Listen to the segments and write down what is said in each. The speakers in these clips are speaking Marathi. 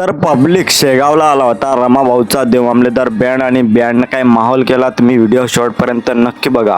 तर पब्लिक शेगावला आला होता रमा भाऊचा देव मामलेदार बँड आणि बँडनं काय माहोल केला तुम्ही व्हिडिओ शेवटपर्यंत नक्की बघा.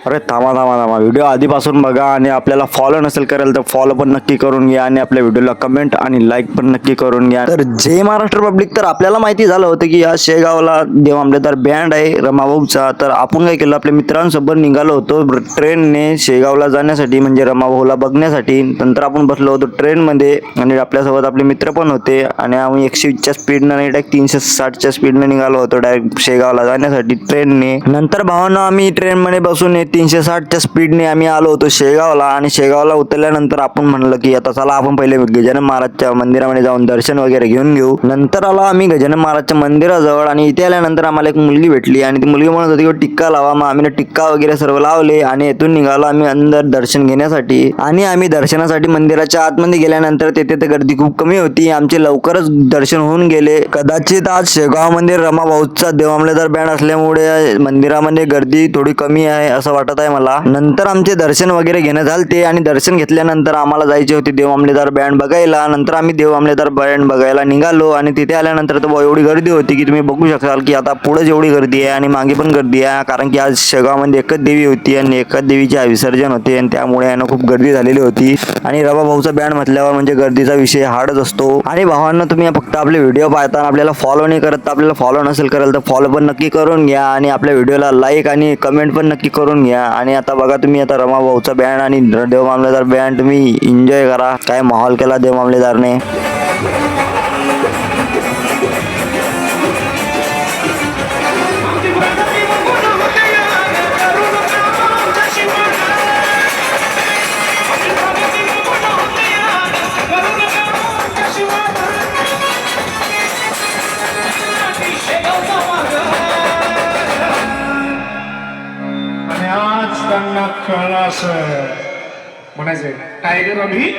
अरे थांबा थांबा थांबा व्हिडिओ आधीपासून बघा आणि आपल्याला फॉलो नसेल करेल तर फॉलो पण नक्की करून घ्या आणि आपल्या व्हिडिओला कमेंट आणि लाईक पण नक्की करून घ्या. तर जय महाराष्ट्र पब्लिक. तर आपल्याला माहिती झालं होतं की या शेगावला देव मामलेदार बँड आहे रमा भाऊचा. तर आपण काय केलं आपल्या मित्रांसोबत निघालो होतो ट्रेनने शेगावला जाण्यासाठी म्हणजे रमा भाऊला बघण्यासाठी. नंतर आपण बसलो होतो ट्रेनमध्ये आणि आपल्यासोबत आपले मित्र पण होते आणि आम्ही 120च्या स्पीडनं नाही डायरेक्ट 360च्या स्पीडनं निघालो होतो डायरेक्ट शेगावला जाण्यासाठी ट्रेनने. नंतर भावांना आम्ही ट्रेनमध्ये बसून 360च्या स्पीडने आम्ही आलो होतो शेगावला आणि शेगावला उतरल्यानंतर आपण म्हणलं की आता चला आपण पहिले गजानन महाराजच्या मंदिरामध्ये जाऊन दर्शन वगैरे घेऊन घेऊ. नंतर आलो आम्ही गजानन महाराजच्या मंदिराजवळ आणि इथे आल्यानंतर आम्हाला एक मुलगी भेटली आणि ती मुलगी म्हणत होती की टिक्का लावा. मग आम्ही टिक्का वगैरे सर्व लावले आणि येथून निघालो आम्ही अंदर दर्शन घेण्यासाठी. आणि आम्ही दर्शनासाठी मंदिराच्या आतमध्ये गेल्यानंतर तेथे तर गर्दी खूप कमी होती. आमचे लवकरच दर्शन होऊन गेले. कदाचित आज शेगाव मंदिर रमा भाऊचा देव मामलेदार बँड असल्यामुळे मंदिरामध्ये गर्दी थोडी कमी आहे असं वाटत आहे मला. नंतर आमचे दर्शन वगैरे घेणं झालते आणि दर्शन घेतल्यानंतर आम्हाला जायचे होते देव मामलेदार बँड बघायला. नंतर आम्ही देव मामलेदार बँड बघायला निघालो आणि तिथे आल्यानंतर तर एवढी गर्दी होती की तुम्ही बघू शकाल की आता पुढे जेवढी गर्दी आहे आणि मागे पण गर्दी आहे. कारण की आज शेगावमध्ये एकच देवी होती आणि एकच देवीचे विसर्जन होते आणि त्यामुळे यांना खूप गर्दी झालेली होती. आणि रमा भाऊचा बँड म्हटल्यावर म्हणजे गर्दीचा विषय हार्डच असतो. आणि भावांना तुम्ही फक्त आपले व्हिडिओ पाहताना आपल्याला फॉलो नाही करत तर आपल्याला फॉलो नसेल करेल तर फॉलो पण नक्की करून घ्या आणि आपल्या व्हिडिओला लाईक आणि कमेंट पण नक्की करून घ्या. आणि आता बघा तुम्ही आता रमा भाऊचा बँड आणि देव मामलेदार बँड तुम्ही एन्जॉय करा. काय माहोल केला देव मामलेदारने. आज त्यांना कळलं असं म्हणायचंय टायगर अभी